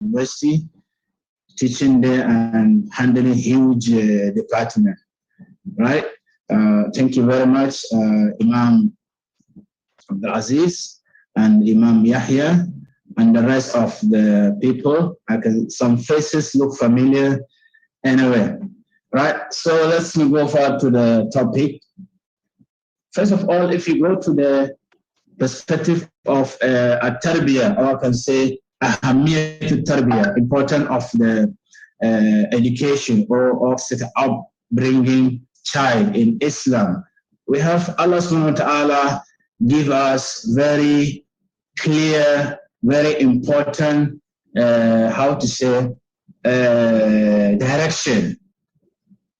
university, teaching there and handling huge department, right? Thank you very much, Imam Abdul Aziz and Imam Yahya and the rest of the people. Some faces look familiar anyway, right? So let's go forward to the topic. First of all, if you go to the perspective of a tarbiyah, or I can say ahamiyat tarbiyah, important of the education or of upbringing child in Islam, we have Allah subhanahu wa ta'ala give us very clear, very important, direction.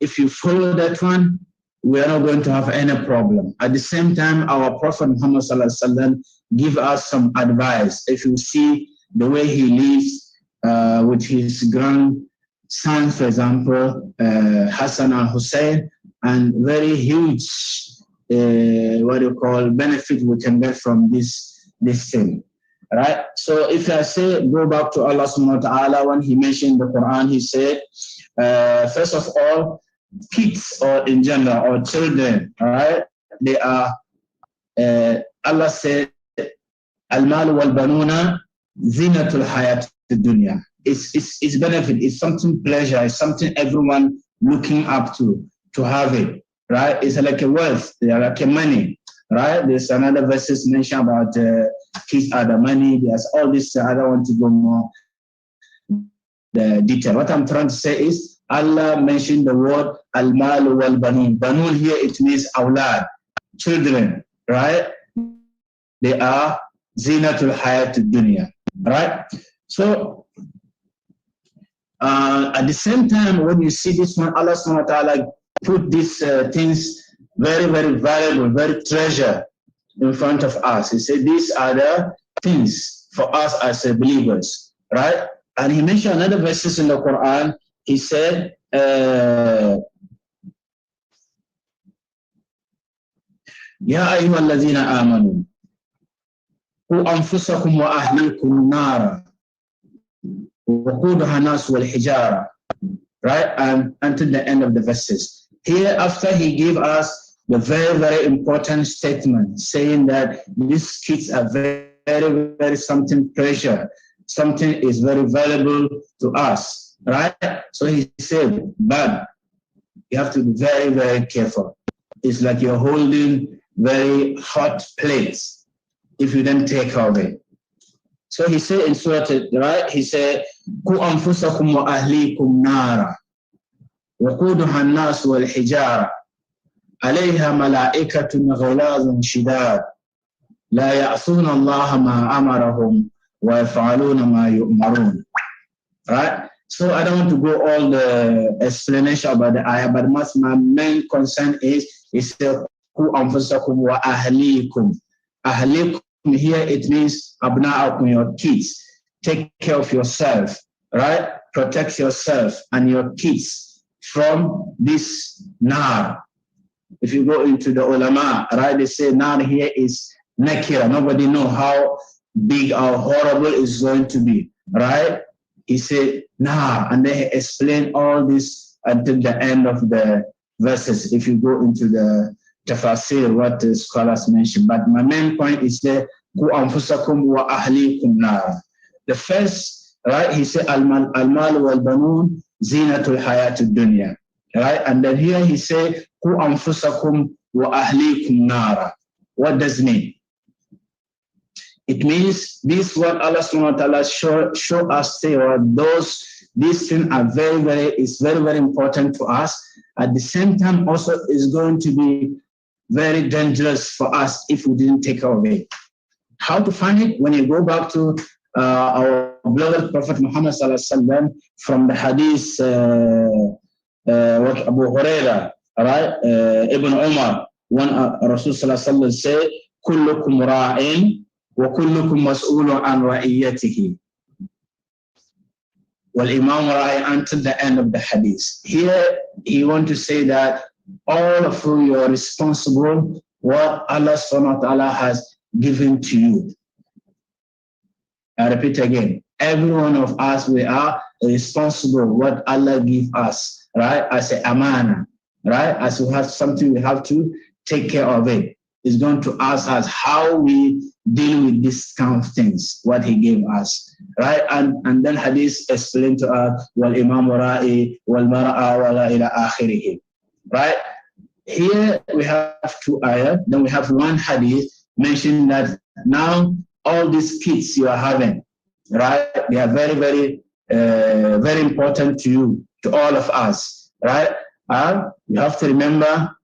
If you follow that one, we are not going to have any problem. At the same time, our Prophet Muhammad sallallahu alaihi wasallam give us some advice. If you see the way he lives with his grandsons, for example, Hassan and Hussein, and very huge, benefit we can get from this thing, right? So if I say, go back to Allah subhanahu wa ta'ala, when he mentioned the Quran, he said, first of all, kids or in general or children, right? They are, Allah said, Al-mal wal-banuna zinatul hayat dunya. It's benefit, it's something pleasure, it's something everyone looking up to have it, right? It's like a wealth, like a money, right? There's another verses mentioned about kids are the money. There's all this, I don't want to go more the detail. What I'm trying to say is, Allah mentioned the word al-mal wal-banun. Banun here, it means awlad, children, right? They are zinatul hayat dunya, right? So, at the same time, when you see this one, Allah subhanahu wa ta'ala put these things very, very valuable, very treasure in front of us. He said, these are the things for us as believers, right? And he mentioned another verses in the Quran. He said, Ya ayyuha alladhina amanu qu anfusakum wa ahlikum nara wa quduha nas wal hijara, right? And until the end of the verses. Here, after he gave us the very, very important statement saying that these kids are very, very, very something precious, something is very valuable to us, right? So he said, but you have to be very, very careful. It's like you're holding very hot plates if you don't take care of it. So he said in Surah, right? He said, Ku anfusakum wa ahlikum nara wa quduha an-nas wal hijara alayha malaikatun ghilazun shidad la ya'suna Allah ma amarahum wa yaf'aluna ma yu'marun. Right? So I don't want to go all the explanation about the ayah, but my main concern is Ku anfusakum wa ahlikum. Ahlikum here, it means abna'akum, your kids. Take care of yourself, right? Protect yourself and your kids from this nar. If you go into the ulama, right, they say nar here is nakira. Nobody knows how big or horrible it's going to be, right? He said, nah, and then he explained all this until the end of the verses. If you go into the tafasir, what the scholars mentioned. But my main point is there, Ku anfusakum wa ahlikum nar. The first, right, he said, al-mal wal-banun zinatul hayatud dunya. Right? And then here he said, Ku anfusakum wa ahlikum nar. What does it mean? It means this what Allah subhanahu wa ta'ala show us there, these things are very, very important to us. At the same time, also is going to be very dangerous for us if we didn't take care of it. How to find it? When you go back to our beloved Prophet Muhammad sallallahu alaihi wasallam from the hadith what Abu Huraira, right? Ibn Umar, when Rasul sallallahu alaihi wasallam said, "Kullukum ra'in wa kullukum mas'ulun an ra'iyatihi." Well, Imam Ra'i until the end of the hadith. Here, he want to say that all of you are responsible what Allah subhanahu wa ta'ala has given to you. I repeat again. Every one of us, we are responsible what Allah give us, right? As a amana, right? As we have something, we have to take care of it. He's going to ask us how we deal with these kind of things, what he gave us, right? And then hadith explained to us, wal imam ra'i wal mar'a wala ila akhirih, right? Here we have two ayat, then we have one hadith mentioning that now all these kids you are having, right? They are very, very important to you, to all of us, right? You have to remember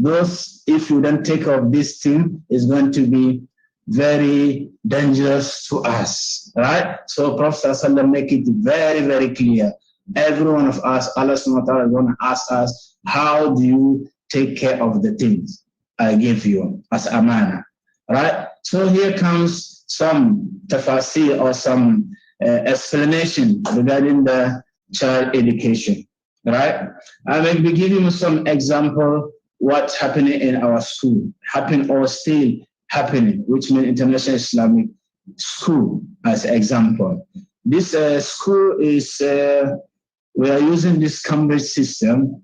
those, if you don't take care of this thing, is going to be very dangerous to us, right? So Prophet ﷺ make it very, very clear. Every one of us, Allah subhanahu wa ta'ala is going to ask us, how do you take care of the things I give you as amana, right? So here comes some tafasir or some explanation regarding the child education, right? I will be giving you some example what's happening in our school, happening or still happening, which means International Islamic School as an example. This school is, we are using this Cambridge system,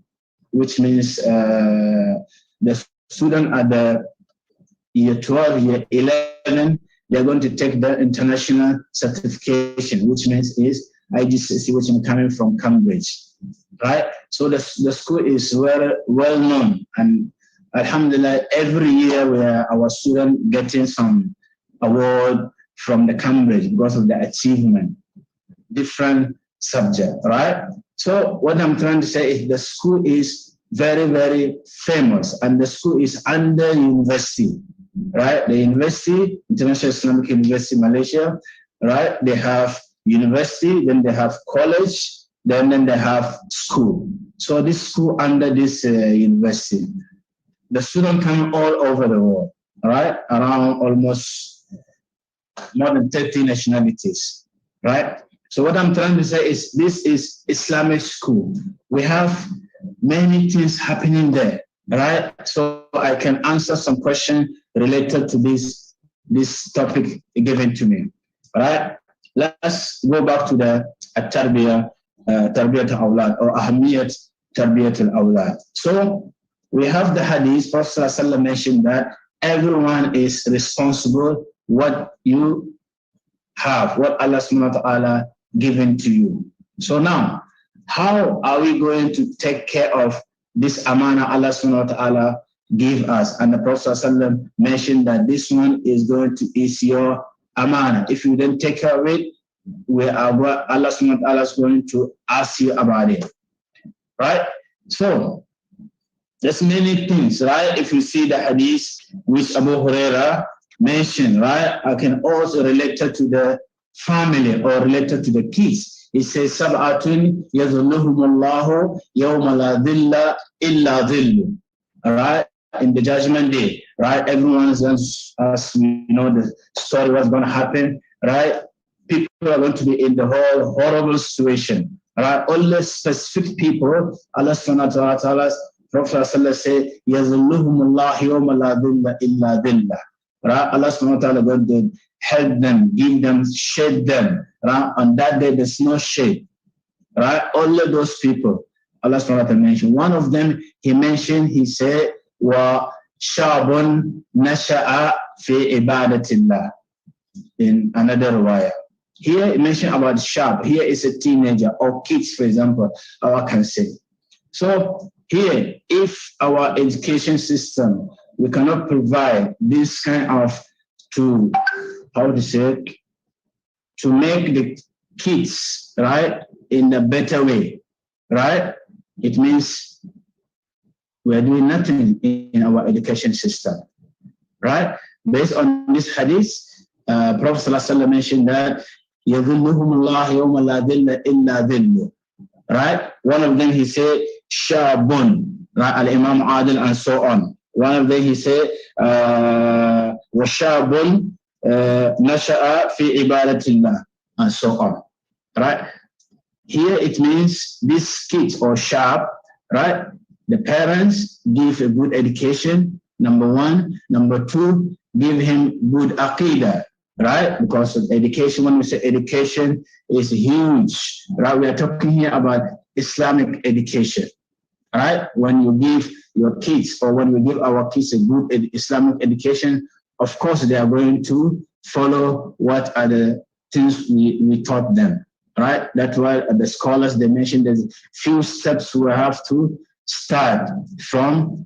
which means the student at the year 12, year 11, they're going to take the international certification, which means is IGCSE, which is coming from Cambridge, right? So the school is well known, and alhamdulillah, every year we are our student getting some award from the Cambridge because of the achievement, different subject, right? So what I'm trying to say is the school is very, very famous, and the school is under university, right? The university, International Islamic University, Malaysia, right? They have university, then they have college, then they have school. So this school under this university, the students come all over the world, right? Around almost more than 30 nationalities, right? So what I'm trying to say is this is Islamic school. We have many things happening there, right? So I can answer some questions related to this topic given to me, right? Let's go back to the tarbiyat al-awlad or ahamiyat tarbiyat al-awlad. So we have the hadith, Prophet ﷺ mentioned that everyone is responsible what you have, what Allah subhanahu wa ta'ala given to you. So now, how are we going to take care of this amana Allah subhanahu wa ta'ala give us? And the Prophet ﷺ mentioned that this one is your amana. If you don't take care of it, Allah subhanahu wa ta'ala is going to ask you about it, right? So there's many things, right? If you see the hadith which Abu Huraira mentioned, right? I can also relate it to the family or related to the kids. It says, Sab'atun yazulluhumullahu yawma la dhilla illa dhillu. Right? In the judgment day, right? Everyone's going to, as we know the story, what's going to happen, right? People are going to be in the whole horrible situation, right? Only specific people, Allah subhanahu wa ta'ala, Prophet sallallahu say, yazulluhumullahu yawma la dhilla illa dhilla. Right? Allah subhanahu wa ta'ala going to help them, give them, shade them. Right? On that day, there's no shade. Right? Only those people. Allah subhanahu wa ta'ala mentioned. One of them, he said, wa shabun nasha'a fi ibadatillah. In another riwayah. Here, he mentioned about shab. Here is a teenager or kids, for example, I can say. So here, if our education system, we cannot provide this kind of to make the kids, right, in a better way, right? It means we are doing nothing in our education system, right? Based on this hadith, Prophet ﷺ mentioned that يَذِلُّهُمُ اللَّهُ يَوْمَ لَا ذِلَّ إِلَّا ذِلُّ. Right? One of them he said, Shabun, right? Al-Imam Adil and so on. One of them he said, وَشَابٌ نَشَأَ فِي عِبَادَةِ اللَّهِ and so on. Right? Here it means these kids or shab, right? The parents give a good education, number one. Number two, give him good aqidah, right? Because of education, when we say education, is huge, right? We are talking here about Islamic education, right? When you give your kids or when we give our kids a good Islamic education, of course they are going to follow what are the things we taught them, right? That's why the scholars, they mentioned there's few steps we have to start from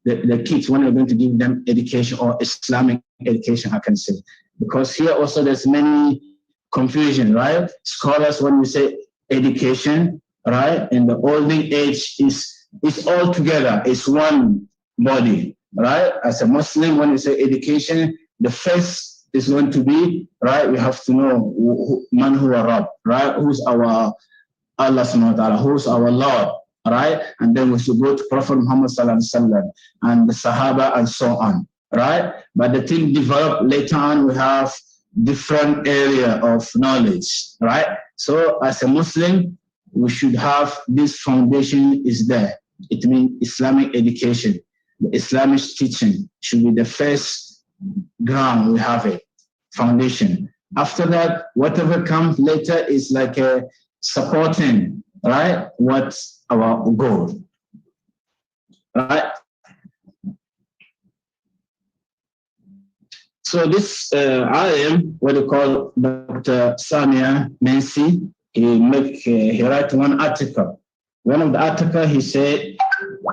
the kids when we're going to give them education or Islamic education, I can say. Because here also there's many confusion, right? Scholars, when we say education, right, in the olden age is all together, it's one body, right? As a Muslim, when we say education, the first is going to be, right, we have to know man huwa Rabb, right? Who's our Allah subhanahu wa ta'ala, who's our Lord, right? And then we should go to Prophet Muhammad sallallahu alaihi wasallam and the Sahaba and so on, right? But the thing developed later on, we have different area of knowledge, right? So as a Muslim, we should have this foundation is there. It means Islamic education, the Islamic teaching should be the first ground we have it, foundation. After that, whatever comes later is like a supporting, right? What's our goal, right? So this IM, what they call Dr. Samia Mensi, he write one article. One of the article he said,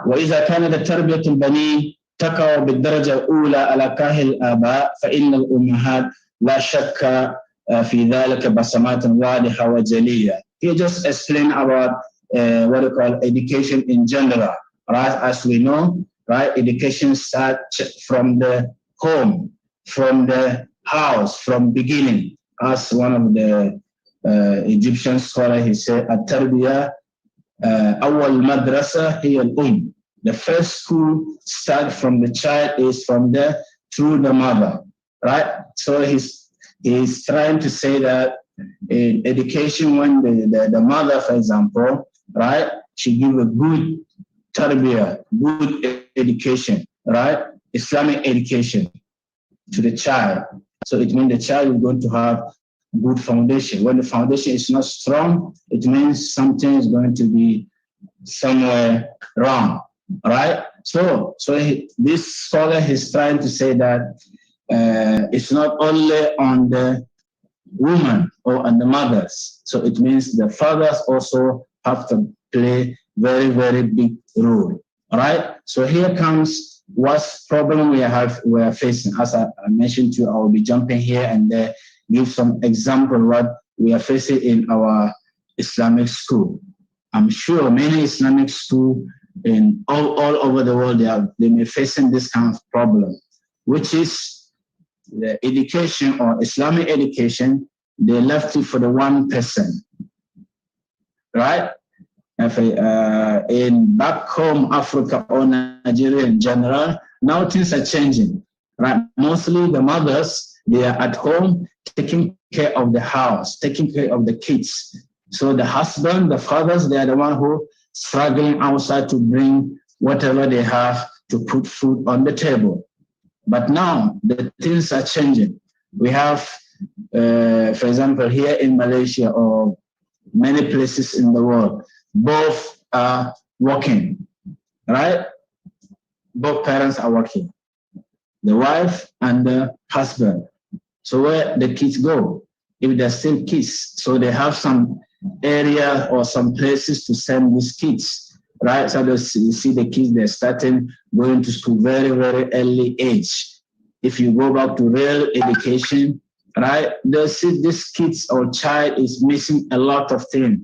وإذا كانت تربية البنين تقع بالدرجة الأولى على كاهل الآباء فإن الأمهات لا شك في ذلك بصمات واضحة وجلية. He just explained about what we call education in general, right? As we know, right, education starts from the home, from the house, from beginning. As one of the Egyptian scholars, he said, التربية أول مدرسة هي الأم. The first school start from the child is from the through the mother, right? So he's trying to say that in education, when the mother, for example, right, she give a good tarbiyah, good education, right, Islamic education to the child. So it means the child is going to have good foundation. When the foundation is not strong, it means something is going to be somewhere wrong, right? So this scholar is trying to say that it's not only on the woman or on the mothers. So it means the fathers also have to play very, very big role, right? So here comes what problem we are facing. As I mentioned to you, I will be jumping here and there, give some example what we are facing in our Islamic school. I'm sure many Islamic schools in all over the world, they may facing this kind of problem, which is the education or Islamic education, they left it for the one person, right? In back home, Africa or Nigeria in general, now things are changing, right? Mostly the mothers, they are at home taking care of the house, taking care of the kids. So the husband, the fathers, they are the one who struggling outside to bring whatever they have to put food on the table. But now the things are changing. We have, for example, here in Malaysia or many places in the world, both are working, right? Both parents are working, the wife and the husband. So where the kids go, if they're still kids, so they have some area or some places to send these kids, right? So you see the kids, they're starting going to school very, very early age. If you go back to real education, right, they see this kids or child is missing a lot of things,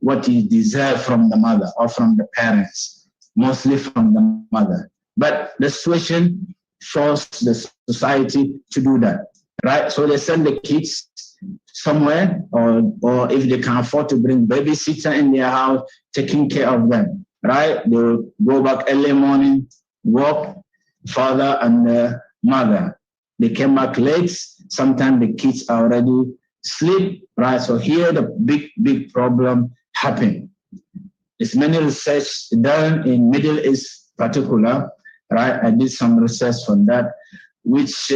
what he deserves from the mother or from the parents, mostly from the mother. But the situation forces the society to do that, right? So they send the kids somewhere, or if they can afford to bring babysitter in their house, taking care of them, right? They go back early morning, work, father and mother. They came back late. Sometimes the kids are already asleep, right? So here the big problem happened. There's many research done in Middle East particular, right? I did some research on that. which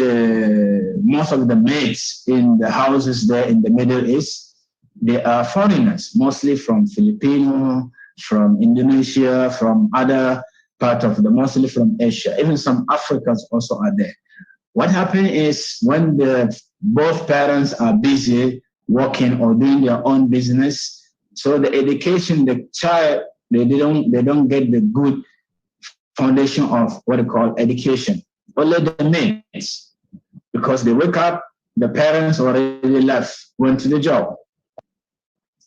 most of the maids in the houses there in the Middle East, they are foreigners, mostly from Filipino, from Indonesia, from other part of mostly from Asia. Even some Africans also are there. What happens is when both parents are busy working or doing their own business, so the education, the child, they don't get the good foundation of what they call education. Only the maids, because they wake up, the parents already left, went to the job.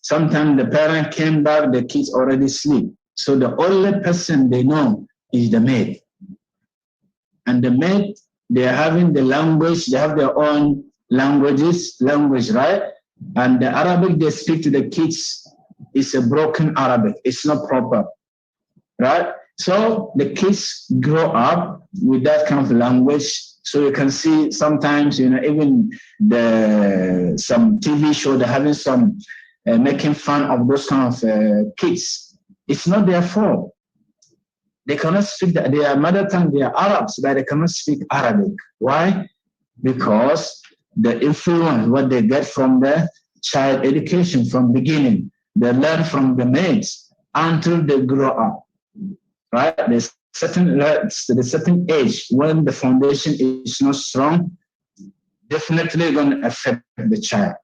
Sometimes the parent came back, the kids already sleep. So the only person they know is the maid. And the maid, they are having the language, they have their own language, right? And the Arabic they speak to the kids is a broken Arabic. It's not proper, right? So the kids grow up with that kind of language. So you can see sometimes, even some TV show, they're having some making fun of those kind of kids. It's not their fault. They cannot speak their mother tongue, they are Arabs, but they cannot speak Arabic. Why? Because the influence, what they get from the child education from beginning, they learn from the maids until they grow up. Right? There's a certain age when the foundation is not strong, definitely going to affect the child.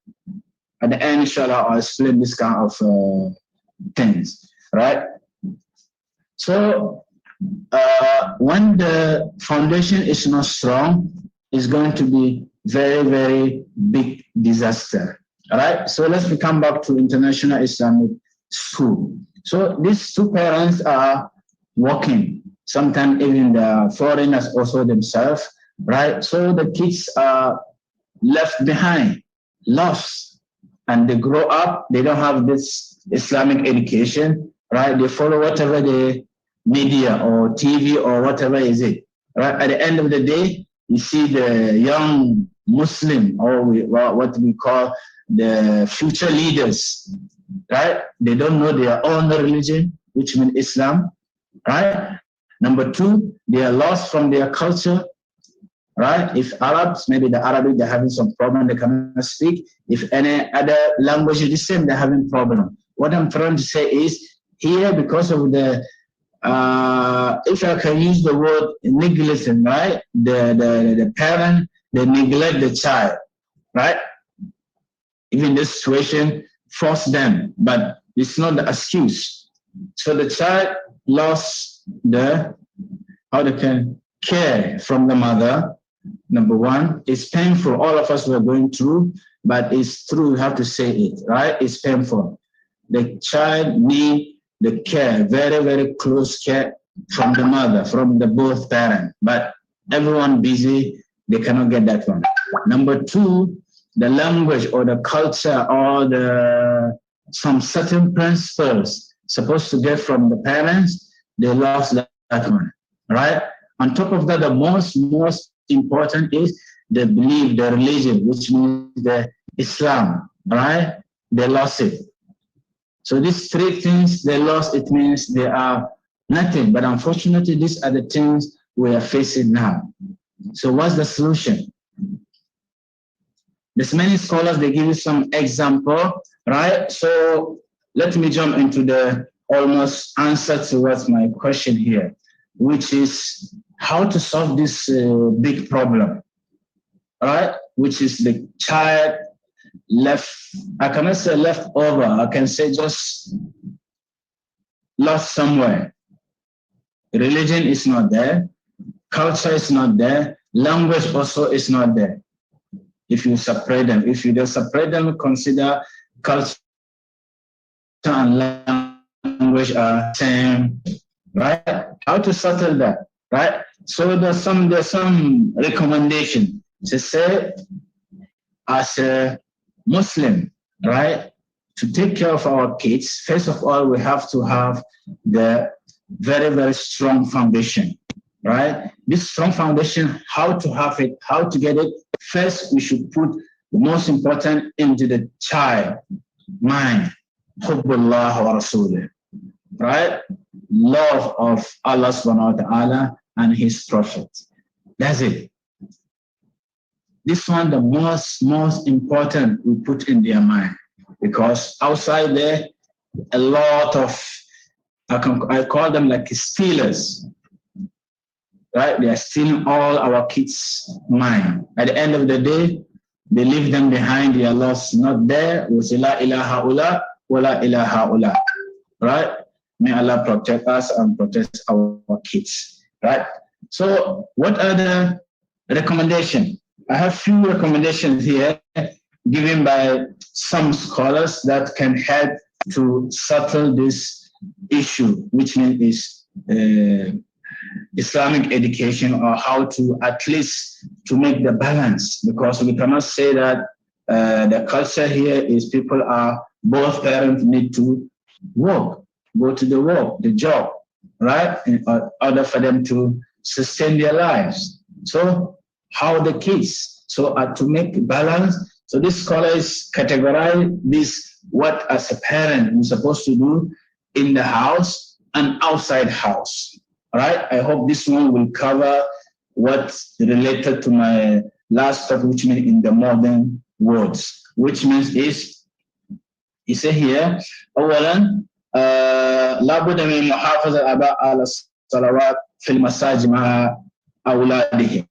At the end, inshallah, I'll explain this kind of things, right? So when the foundation is not strong, it's going to be very, very big disaster. All right. So let's come back to International Islamic School. So these two parents are working. Sometimes even the foreigners also themselves, right? So the kids are left behind, lost, and they grow up. They don't have this Islamic education, right? They follow whatever the media or TV or whatever is it, right? At the end of the day, you see the young Muslim or what we call the future leaders, right? They don't know their own religion, which means Islam, right? Number two, they are lost from their culture, right? If Arabs, maybe the Arabic, they're having some problem, they cannot speak. If any other language is the same, they're having problem. What I'm trying to say is here, because of the if I can use the word negligence, right? The parent, they neglect the child, right? Even this situation force them, but it's not the excuse. So the child lost how they can care from the mother. Number one, it's painful. All of us were going through, but it's true. We have to say it, right? It's painful. The child needs the care, very, very close care from the mother, from the both parents. But everyone busy, they cannot get that one. Number two, the language or the culture or some certain principles supposed to get from the parents, they lost that one, right? On top of that, the most important is the belief, the religion, which means the Islam, right? They lost it. So these three things they lost, it means they are nothing. But unfortunately, these are the things we are facing now. So what's the solution? There's many scholars, they give you some example, right? So let me jump into the almost answer towards my question here, which is how to solve this big problem, right? Which is the child left, I cannot say left over, I can say just lost somewhere. Religion is not there, culture is not there, language also is not there. If you separate them, if you don't separate them, consider culture and language are same, right? How to settle that, right? So there's some recommendation to say as a Muslim, right, to take care of our kids, first of all, we have to have the very, very strong foundation, right? This strong foundation, how to have it, how to get it, first we should put the most important into the child mind, Hubbullah wa Rasulih, right? Love of Allah subhanahu wa ta'ala and his prophet. That's it. this one, the most important we put in their mind, because outside there, a lot of, I call them like stealers, right? They are stealing all our kids' mind. At the end of the day, they leave them behind. They are lost, not there. We say, La ilaha ula, wa la ilaha ula, right? May Allah protect us and protect our kids, right? So what are the recommendations? I have few recommendations here given by some scholars that can help to settle this issue, which is Islamic education, or how to at least to make the balance, because we cannot say that the culture here is people are, both parents need to work, go to the work, the job, right, in order for them to sustain their lives. So how the kids, so to make balance. So this scholars categorize this, what as a parent you're supposed to do in the house and outside house. All right, I hope this one will cover what's related to my last topic, which means in the modern words, which means is, you say here, أولاً لابد من محافظة الآباء على الصلوات في المساجد مع أولادهم,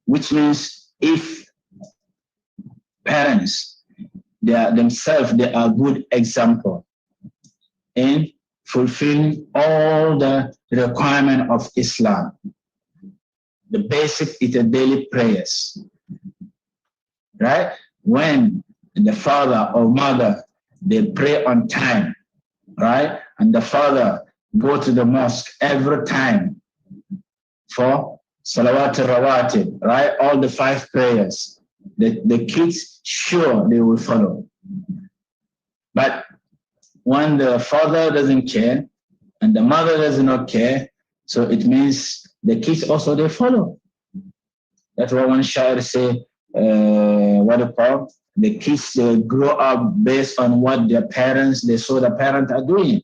which means if parents, they are themselves, they are good example in fulfilling all the requirement of Islam. The basic is the daily prayers, right? When the father or mother, they pray on time, right? And the father go to the mosque every time for Salawat al-Rawatib, right? All the 5 prayers. The kids, sure, they will follow. But when the father doesn't care and the mother does not care, so it means the kids also, they follow. That's why one shair say, the kids, they grow up based on what their parents, they saw the parents are doing,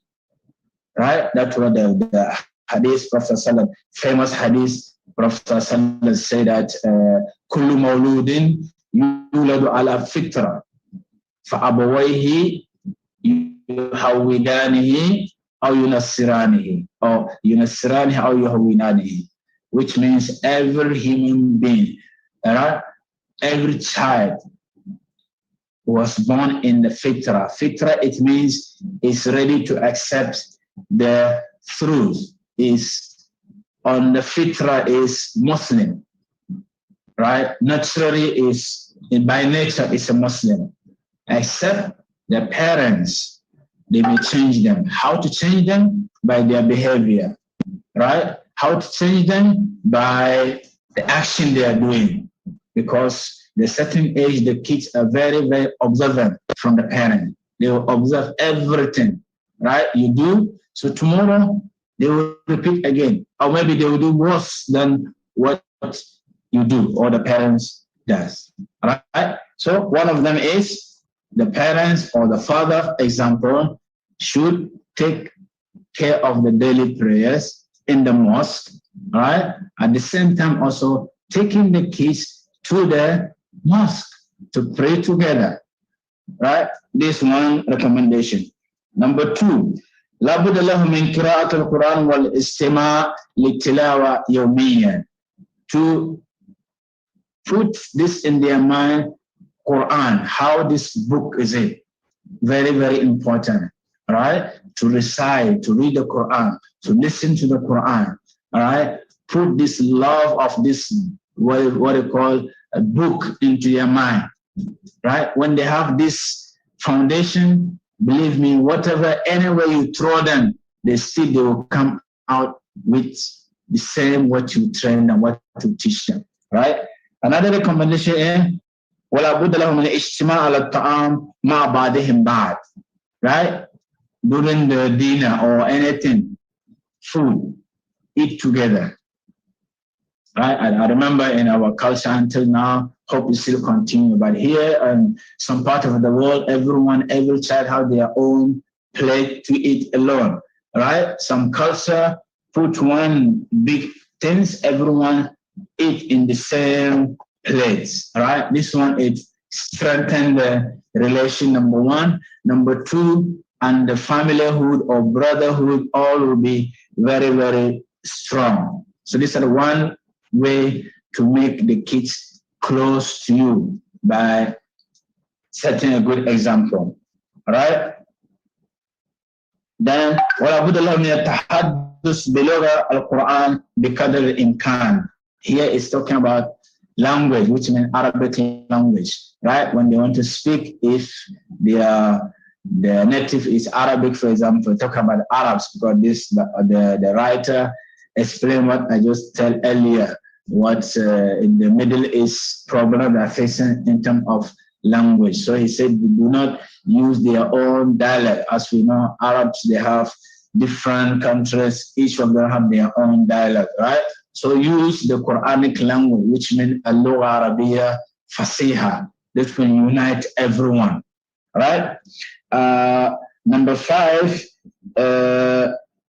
right? That's what the hadith, Prophet Sallallahu, famous hadith, Prophet Sallallahu say that kullu mawludin yuladu ala fitra fa abawayhi yuhawidanihi aw yunassiranihi or yunassiranihi aw yuhawidanihi, which means every human being, right? Every child was born in the fitra. Fitra, it means is ready to accept the truth. Is on the fitra is Muslim, right? Naturally is, by nature is a Muslim, except the parents, they may change them. How to change them? By their behavior, right? How to change them? By the action they are doing. Because at a certain age, the kids are very, very observant from the parent. They will observe everything, right? You do, so tomorrow they will repeat again. Or maybe they will do worse than what you do or the parents does, right? So one of them is the parents or the father, example, should take care of the daily prayers in the mosque, right? At the same time also taking the kids to the mosque to pray together, right? This one recommendation. Number 2, لابد له من قراءة القرآن والاستماع للتلاوة يوميا. To put this in their mind, Quran, how this book is it? Very, very important, right? To recite, to read the Quran, to listen to the Quran, all right? Put this love of this, what they call a book, into your mind, right? When they have this foundation, believe me, whatever, anywhere you throw them, they will come out with the same what you train and what you teach them, right? Another recommendation is ولا بد لهم من الاجتماع على الطعام مع بعضهم بعض, right? During the dinner or anything, food, eat together. Right? I remember in our culture until now, hope it still continue. But here and some part of the world, every child have their own plate to eat alone. Right? Some culture put one big things, everyone eat in the same plates, right? This one, it strengthen the relation, number one. Number two, and the familyhood or brotherhood all will be very, very strong. So this is the one way to make the kids close to you by setting a good example, right? Then ولا بد له من التحدث بلغة القرآن بقدر الإمكان. Here is talking about language, which means Arabic language, right? When they want to speak, if their native is Arabic, for example, talk about Arabs, because the writer explained what I just said earlier, what in the Middle East problem they're facing in terms of language. So he said, we do not use their own dialect. As we know, Arabs, they have different countries, each of them have their own dialect, right? So use the Quranic language, which means Al-Lugha Arabiya Fasiha. This will unite everyone, right? Number 5,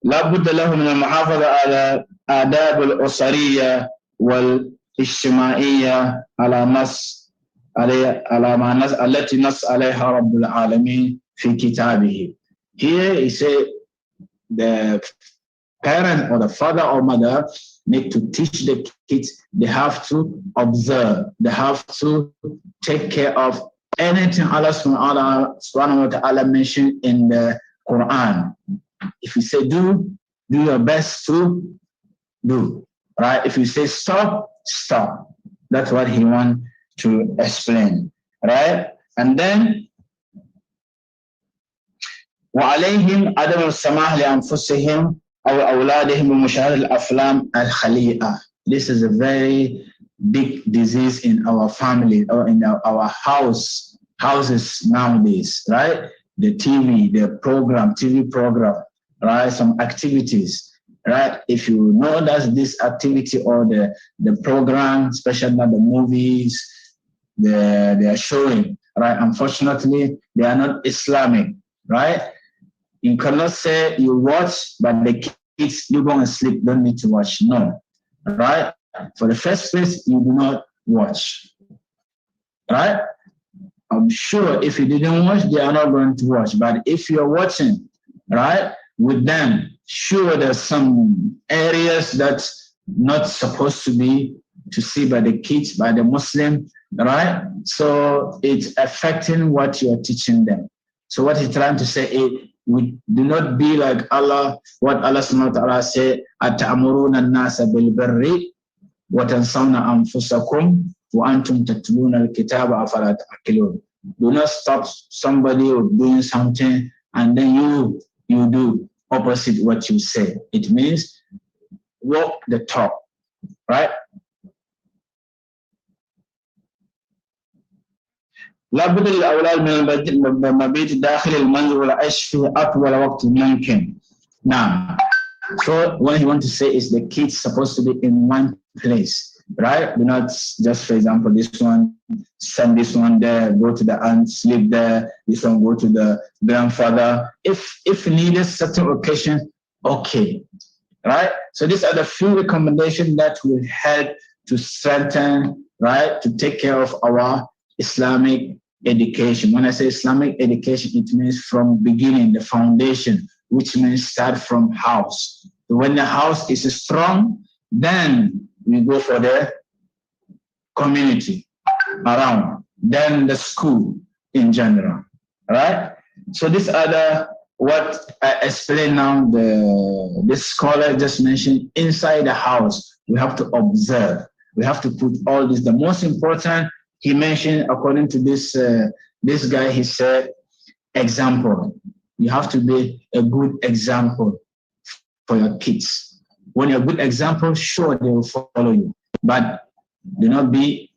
لا بد له من المحافظة على آداب الأسرية والاجتماعية على ما التي نص عليها رب العالمين في كتابه. Here he said the parent or the father or mother need to teach the kids. They have to observe. They have to take care of anything Allah subhanahu wa ta'ala mentioned in the Quran. If you say do your best to do, right? If you say stop, stop. That's what he wants to explain, right? And then وعليهم عدم السماح لأنفسهم أو أولادهم بمشاهدة الأفلام الخليئة. This is a very big disease in our family or in our houses nowadays, right? The TV program, right? Some activities, right? If you know that this activity or the program, especially the movies, they are showing, right? Unfortunately, they are not Islamic, right? You cannot say you watch, but the kids, you go and sleep, don't need to watch. No, right? For the first place, you do not watch, right? I'm sure if you didn't watch, they are not going to watch. But if you're watching, right, with them, sure, there's some areas that's not supposed to be to see by the kids, by the Muslim, right? So it's affecting what you're teaching them. So what he's trying to say is, we do not be like Allah, what Allah subhanahu wa ta'ala said, أَتَأْمُرُونَ النَّاسَ بِالْبِرِّ وَتَنْسَوْنَ أَنفُسَكُمْ وَأَنْتُمْ تَتْلُونَ الْكِتَابَ أَفَلَا تَعْقِلُونَ. Do not stop somebody doing something and then you do opposite what you say. It means walk the talk, right? لابد للأولاد من المبيت داخل المنزل والعيش فيه أطول وقت ممكن. Now, so what he wants to say is the kids supposed to be in one place, right? Do not just, for example, this one, send this one there, go to the aunt, sleep there, this one go to the grandfather. If needed, certain occasion, okay, right? So these are the few recommendations that will help to strengthen, right, to take care of our Islamic education. When I say Islamic education, it means from beginning, the foundation, which means start from house. So when the house is strong, then we go for the community around, then the school in general, right? So these are what I explained now, this scholar just mentioned inside the house, we have to observe. We have to put all this. The most important, he mentioned, according to this guy, he said, example. You have to be a good example for your kids. When you're a good example, sure, they will follow you. But do not be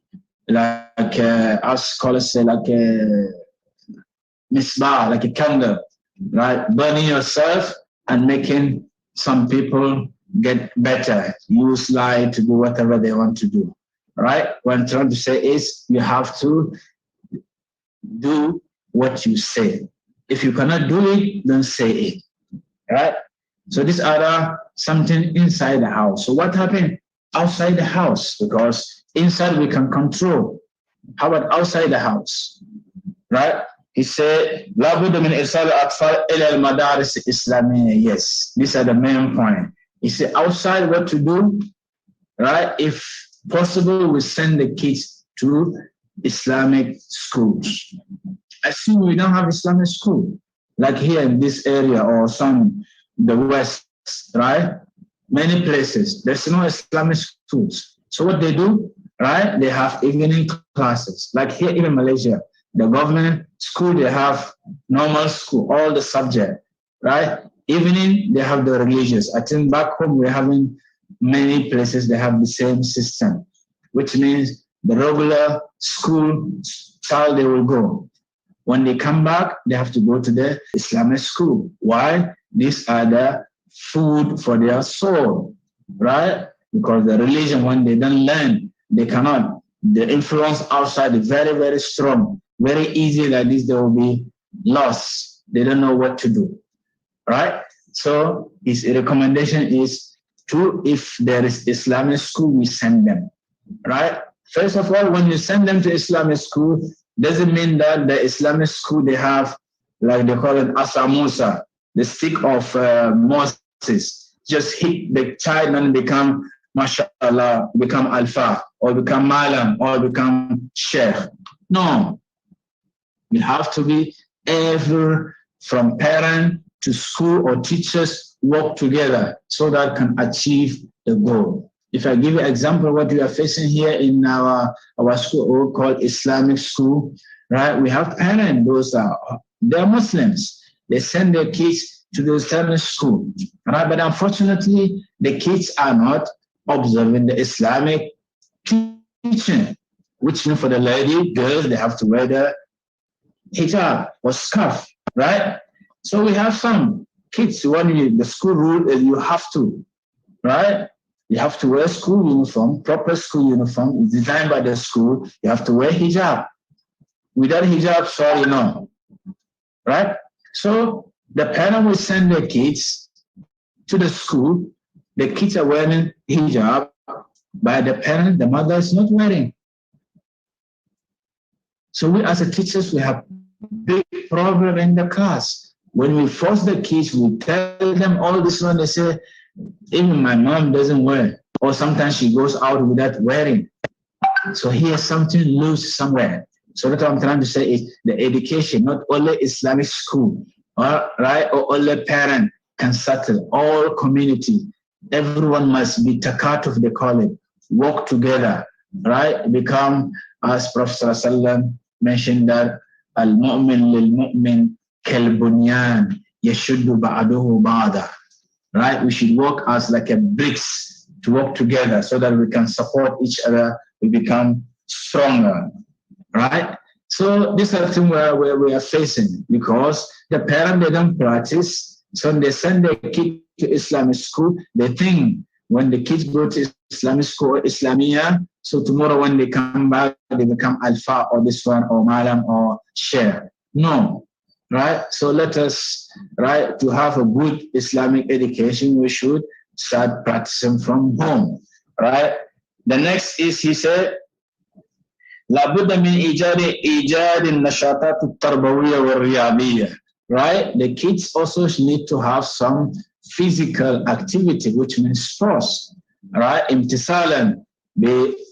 like, as scholars say, like a misbah, like a candle, right? Burning yourself and making some people get better, use light to do whatever they want to do, right? What I'm trying to say is you have to do what you say. If you cannot do it, don't say it, right? So these are something inside the house. So what happened outside the house? Because Inside we can control. How about outside the house? Right? He said, لابد من إرسال الأطفال إلى المدارس الإسلامية. Yes, these are the main point. He said, outside what to do, right? If possible, we send the kids to Islamic schools. Assume we don't have Islamic school, like here in this area or some the West, right? Many places, there's no Islamic schools. So what they do, right? They have evening classes. Like here in Malaysia, the government school, they have normal school, all the subject, right? Evening, they have the religious. I think back home, we're having many places, they have the same system, which means the regular school child, they will go. When they come back, they have to go to the Islamic school. Why? These are the food for their soul, right? Because the religion, when they don't learn, they cannot. The influence outside is very, very strong. Very easy like this, they will be lost. They don't know what to do, right? So his recommendation is to, if there is Islamic school, we send them, right? First of all, when you send them to Islamic school, doesn't mean that the Islamic school, they have, like they call it Asa Musa, the stick of Moses. Just hit the child and become, mashallah, become alpha, or become malam, or become sheikh. No. You have to be ever, from parent to school or teachers, work together so that can achieve the goal. If I give you an example, what we are facing here in our school, we call Islamic school, right? We have parents, they're Muslims. They send their kids to the Islamic school, right? But unfortunately, the kids are not observing the Islamic teaching, which means for the lady, girls, they have to wear the hijab or scarf, right? So we have some kids, when the school rule is you have to, right? You have to wear school uniform, proper school uniform, designed by the school. You have to wear hijab. Without hijab, sorry, no, right? So the parent will send their kids to the school. The kids are wearing hijab, but the parent, the mother is not wearing. So we as a teachers, we have big problem in the class. When we force the kids, we tell them all this one, they say, even my mom doesn't wear, or sometimes she goes out without wearing. So here's something loose somewhere. So what I'm trying to say is the education, not only Islamic school, right, or only parent can settle, all community. Everyone must be takatuf, they call it, work together, right? Become, as Prophet ﷺ mentioned, that al-mu'min lil-mu'min kal-bunyan yashuddu ba'duhu ba'da. Right? We should work as like a bricks to work together so that we can support each other. We become stronger, right? So this is the thing where we are facing, because the parents, they don't practice. So they send their kid to Islamic school. They think when the kids go to Islamic school, Islamia, so tomorrow when they come back, they become alpha or this one or malam or sheikh. No. Right? So let us, right, to have a good Islamic education, we should start practicing from home. Right? The next is, he said, لابد من إيجاد النشاطات التربوية والرياضية. Right? The kids also need to have some physical activity, which means sports. Right? امتثالا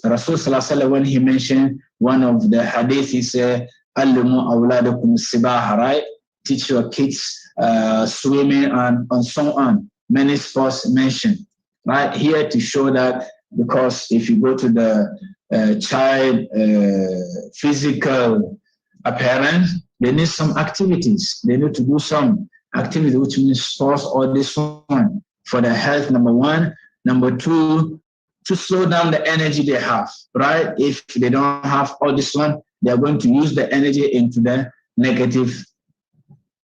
Rasul Sallallahu Alaihi Wasallam, when he mentioned one of the hadith, he said, Allimu awladakum sibaha, right? Teach your kids swimming and so on. Many sports mentioned, right? Here to show that, because if you go to the child physical appearance, they need some activities. They need to do some activity, which means sports or this one for their health, number one. Number two, to slow down the energy they have, right? If they don't have all this one, they are going to use the energy into the negative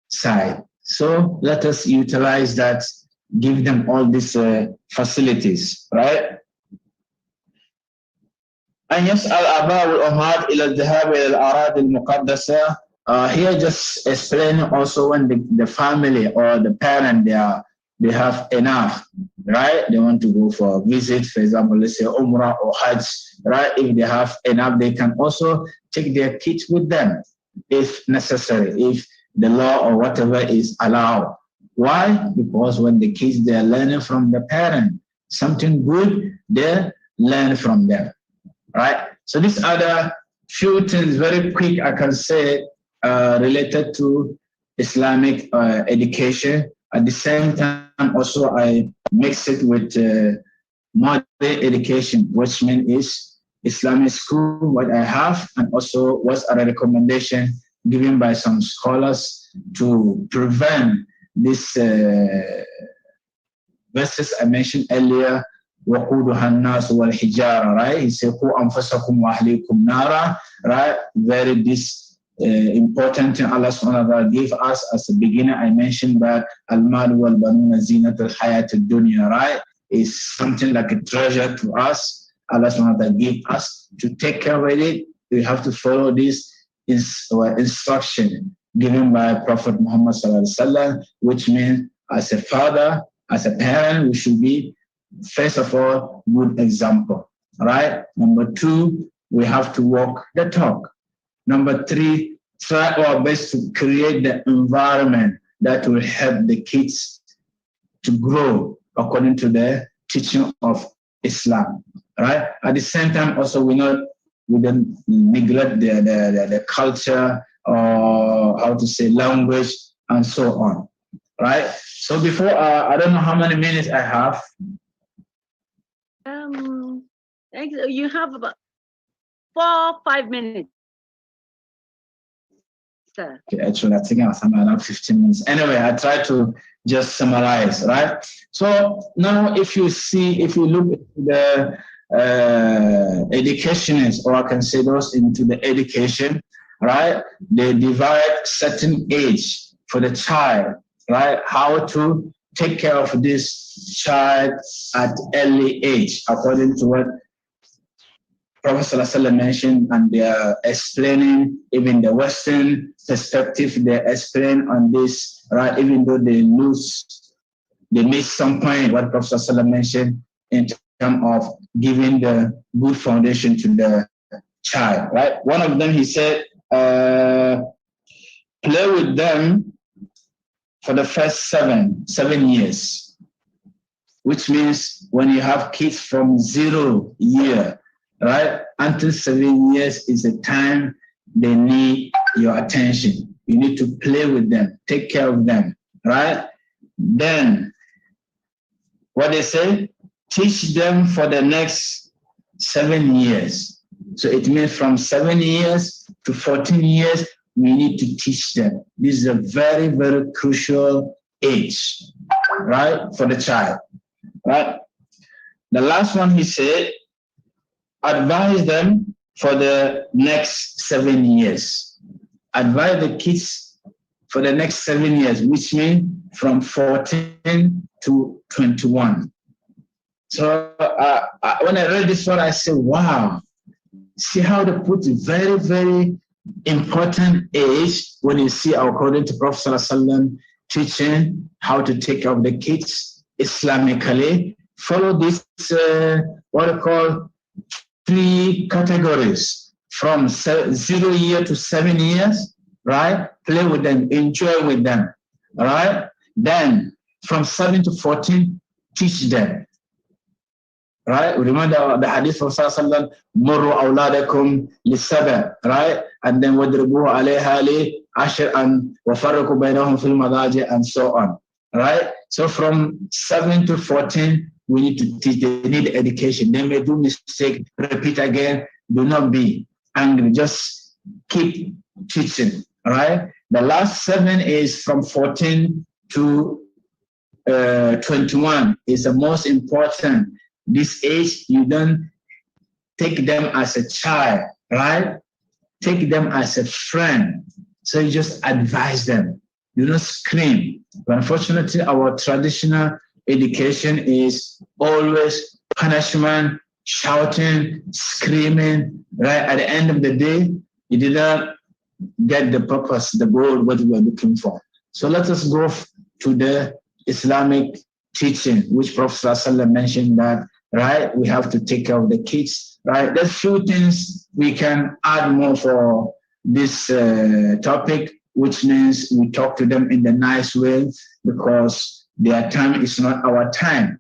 side. So let us utilize that, give them all these facilities, right? أن يسأل الآباء والأمهات إلى الذهاب إلى الأراضي المقدسة. Here just explaining also when the family or the parent, they have enough, right? They want to go for a visit, for example, let's say Umrah or Hajj, right? If they have enough, they can also take their kids with them if necessary, if the law or whatever is allowed. Why? Because when the kids, they're learning from the parent, something good, they learn from them, right? So these are the few things, very quick, I can say, related to Islamic education. At the same time, also I mix it with modern education, which means is Islamic school, what I have, and also what's a recommendation given by some scholars to prevent this verses I mentioned earlier. وقودها الناس والحجارة, right? He said, "Qu anfusakum wa ahlikum nara," right? Very this important thing Allah subhanahu wa ta'ala gave us as a beginner. I mentioned that al-mal wal banuna zinat al-hayat al-dunya, right? Is something like a treasure to us. Allah subhanahu wa ta'ala gave us to take care of it. We have to follow this instruction given by Prophet Muhammad sallallahu alaihi wasallam, which means as a father, as a parent, we should be, first of all, good example, right? Number two, we have to walk the talk. Number three, try our best to create the environment that will help the kids to grow according to the teaching of Islam, right? At the same time, also we don't neglect the culture or how to say language and so on, right? So before, I don't know how many minutes I have. You have about 4-5 minutes, sir. Okay, actually, I think I was around 15 minutes. Anyway, I try to just summarize, right? So now, if you look at the educationists, or I can say those into the education, right? They divide certain age for the child, right? How to take care of this child at early age, according to what Prophet ﷺ mentioned, and they are explaining even the Western perspective. They explain on this, right? Even though they miss some point what Prophet ﷺ mentioned in terms of giving the good foundation to the child, right? One of them, he said, play with them for the first seven years, which means when you have kids from 0 year, right, until 7 years is the time they need your attention. You need to play with them, take care of them, right? Then, what they say, teach them for the next 7 years. So it means from 7 years to 14 years, we need to teach them. This is a very, very crucial age, right, for the child, right? The last one, he said, advise them for the next 7 years. Advise the kids for the next 7 years, which means from 14 to 21. So when I read this one, I said, wow, see how they put very, very important age when you see, according to Prophet ﷺ, teaching how to take care of the kids Islamically. Follow this, what I call 3 categories from 0 year to 7 years, right? Play with them, enjoy with them, all right? Then from 7 to 14, teach them, right? Remember the hadith of Sallallahu Murru awladakum lisaba, right? And then wadribu alayha li ashir and wafarraku bainahum fil madaji and so on, right? So from 7 to 14, we need to teach. They need education. They may do mistake. Repeat again. Do not be angry. Just keep teaching. All right. The last 7 is from 14 to 21. Is the most important. This age, you don't take them as a child, right? Take them as a friend. So you just advise them. Do not scream. But unfortunately, our traditional education is always punishment, shouting, screaming, right? At the end of the day, you did not get the purpose, the goal, what we were looking for. So let us go to the Islamic teaching, which Prophet ﷺ mentioned that, right? We have to take care of the kids right? There's few things we can add more for this topic, which means we talk to them in the nice way because their time is not our time,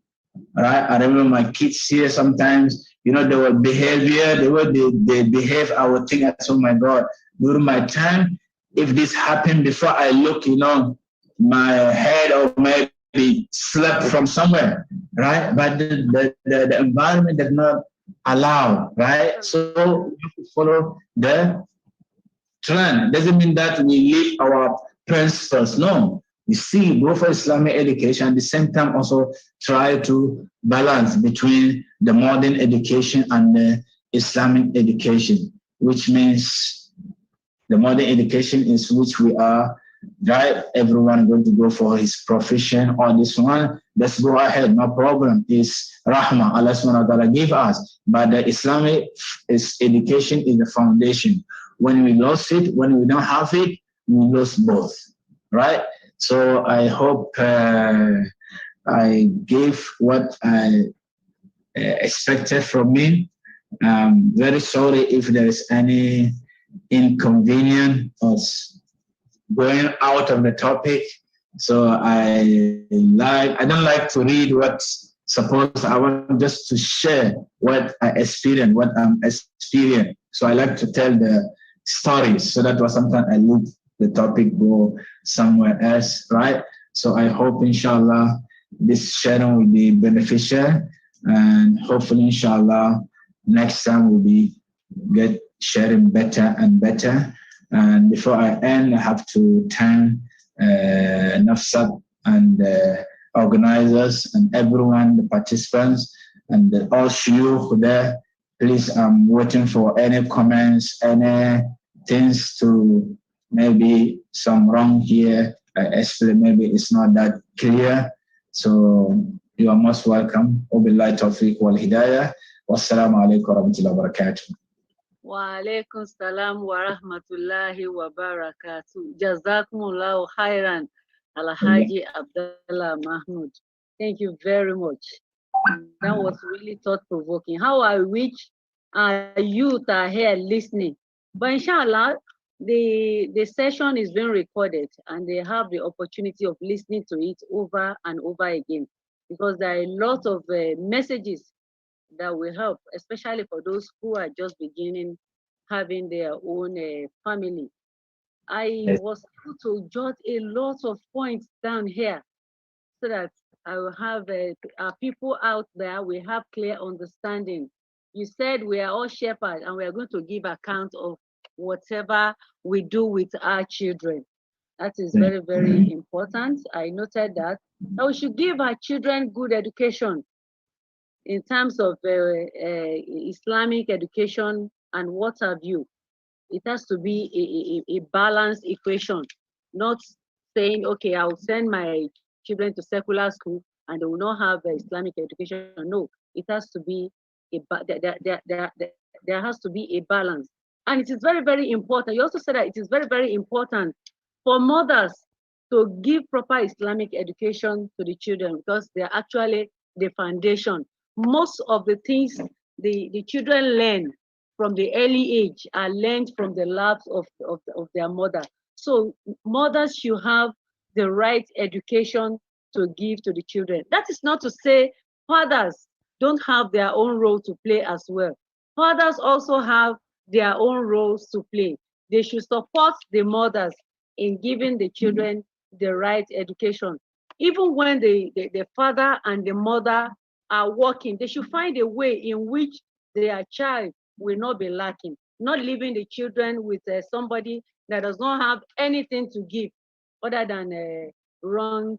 right? I remember my kids here sometimes, they will behavior, the way they behave, I would think, oh my God, during my time, if this happened before I look, my head or maybe slept from somewhere, right? But the environment does not allow, right? So we have to follow the trend. Doesn't mean that we leave our principles. No. You see, go for Islamic education at the same time also try to balance between the modern education and the Islamic education, which means the modern education is which we are, right? Everyone going to go for his profession or this one. Let's go ahead, no problem. It's Rahma, Allah subhanahu wa ta'ala give us. But the Islamic education is the foundation. When we lost it, when we don't have it, we lose both, right? So I hope I gave what I expected from me. Very sorry if there is any inconvenience or going out of the topic. So I don't like to read what's supposed. I want just to share what I experienced, what I'm experiencing. So I like to tell the stories. So that was sometimes I leave the topic go somewhere else, right? So I hope, inshallah, this sharing will be beneficial, and hopefully, inshallah, next time we'll be get sharing better and better. And before I end, I have to thank Nasfat and the organizers and everyone, the participants, and all shuyukh there. Please, I'm waiting for any comments, any things to maybe some wrong here. I explain maybe it's not that clear. So you are most welcome. Wabillahi tawfiq wal hidayah. Wassalamu alaikum warahmatullahi wabarakatuh. Wa alaikum salam wa rahmatullahi wa barakatuh. Jazakumullahu khairan, Alhaji Abdullah Mahmoud. Thank you very much. That was really thought-provoking. How I wish our youth are here listening. But inshallah, the session is being recorded and they have the opportunity of listening to it over and over again, because there are a lot of messages that will help, especially for those who are just beginning having their own family. I was able to jot a lot of points down here so that I will have our people out there, we have clear understanding. You said we are all shepherds and we are going to give account of whatever we do with our children. That is very, very important. I noted that. Now we should give our children good education in terms of Islamic education and what have you. It has to be a balanced equation, not saying, okay, I'll send my children to secular school and they will not have Islamic education. No, it has to be there has to be a balance. And it is very, very important. You also said that it is very, very important for mothers to give proper Islamic education to the children because they are actually the foundation. Most of the things the children learn from the early age are learned from the laps of their mother. So mothers should have the right education to give to the children. That is not to say fathers don't have their own role to play as well. Fathers also have their own roles to play. They should support the mothers in giving the children the right education. Even when the father and the mother are working, they should find a way in which their child will not be lacking, not leaving the children with somebody that does not have anything to give other than wrong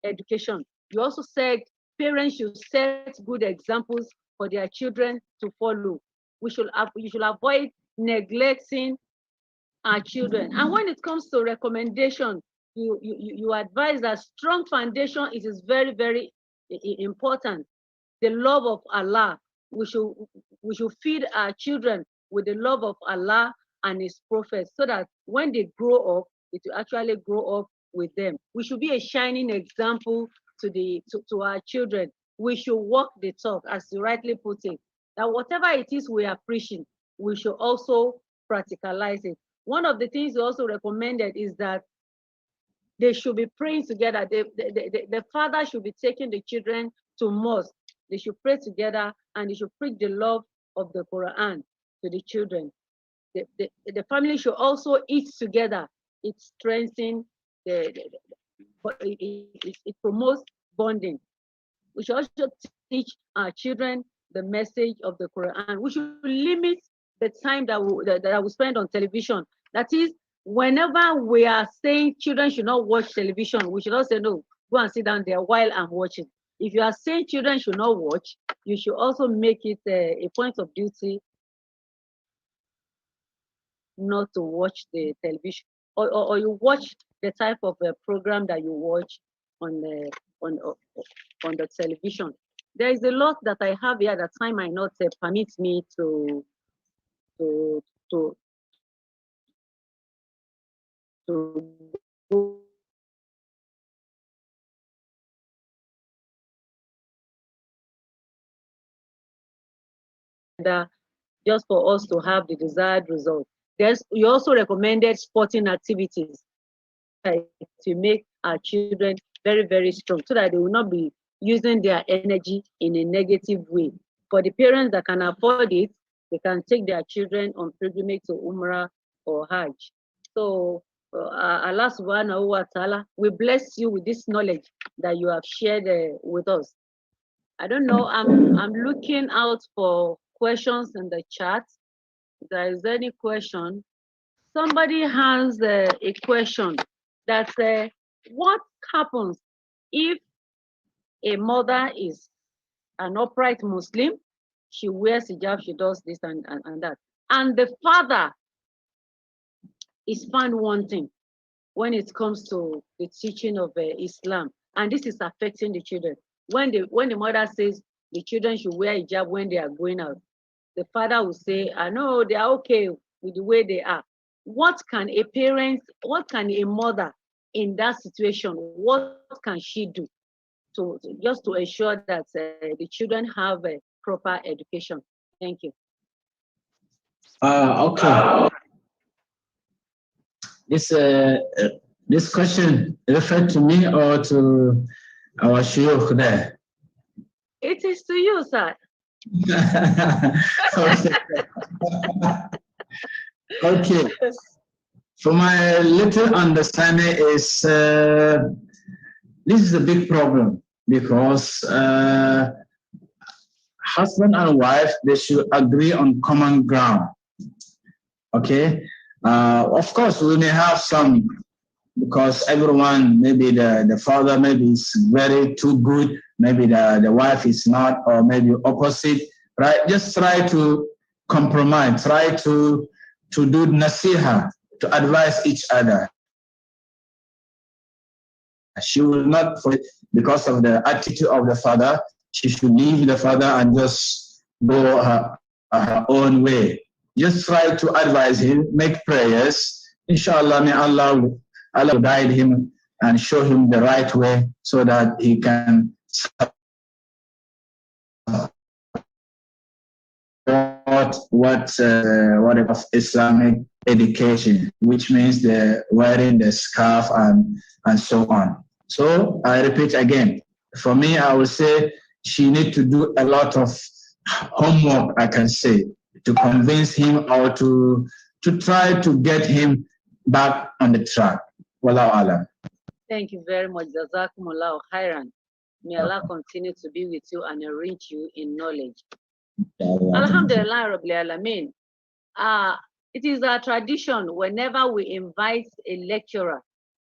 education. You also said parents should set good examples for their children to follow. You should avoid neglecting our children. And when it comes to recommendation, you advise that strong foundation is very, very important. The love of Allah. We should feed our children with the love of Allah and His prophets, so that when they grow up, it will actually grow up with them. We should be a shining example to our children. We should walk the talk, as you rightly put it. that whatever it is we are preaching, we should also practicalize it. One of the things we also recommended is that they should be praying together. The father should be taking the children to mosque. They should pray together and they should preach the love of the Quran to the children. The family should also eat together. It strengthens it promotes bonding. We should also teach our children the message of the Quran. We should limit the time that we spend on television. That is, whenever we are saying children should not watch television, we should not say, no, go and sit down there while I'm watching. If you are saying children should not watch, you should also make it a point of duty not to watch the television, or you watch the type of program that you watch on the television. There is a lot that I have here that time might not permit me to go just for us to have the desired result. You also recommended sporting activities to make our children very, very strong so that they will not be using their energy in a negative way. For the parents that can afford it, they can take their children on pilgrimage to Umrah or Hajj. So Allah subhanahu wa ta'ala, we bless you with this knowledge that you have shared with us. I don't know, I'm looking out for questions in the chat. If there is any question, somebody has a question that what happens if a mother is an upright Muslim, she wears hijab, she does this and that, and the father is found wanting when it comes to the teaching of Islam, and this is affecting the children. When the mother says the children should wear hijab when they are going out, the father will say, I know they are okay with the way they are. What can a mother in that situation, what can she do just to ensure that the children have a proper education? Thank you. Okay. This question referred to me or to our shuyukh there? It is to you, sir. Okay. For my little understanding is this is a big problem because husband and wife, they should agree on common ground. Okay. Of course, we may have some, because everyone, maybe the father maybe is very too good, maybe the wife is not, or maybe opposite, right? Just try to compromise, try to do nasiha, to advise each other. She will not, because of the attitude of the father, she should leave the father and just go her own way. Just try to advise him, make prayers. Inshallah, may Allah guide him and show him the right way so that he can support what Islamic education, which means the wearing the scarf and so on. So I repeat again, for me, I would say she needs to do a lot of homework, I can say, to convince him or to try to get him back on the track. Wallahu alam. Thank you very much. Jazakumullahu khairan. May Allah continue to be with you and enrich you in knowledge. Alhamdulillah Rabbil Alameen. It is our tradition whenever we invite a lecturer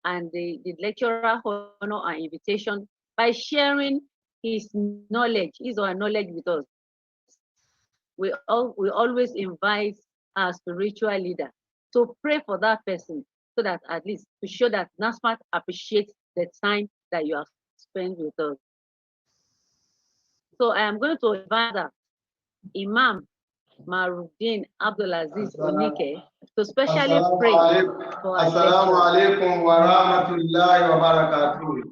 and the lecturer honor our invitation by sharing his knowledge, his or her knowledge with us. We always invite our spiritual leader to pray for that person so that at least to show that Nasfat appreciates the time that you have spent with us. So I am going to invite Imam Maruddin Abdulaziz Onike to specially pray for our Assalamu alaikum wa rahmatullahi wa barakatuh.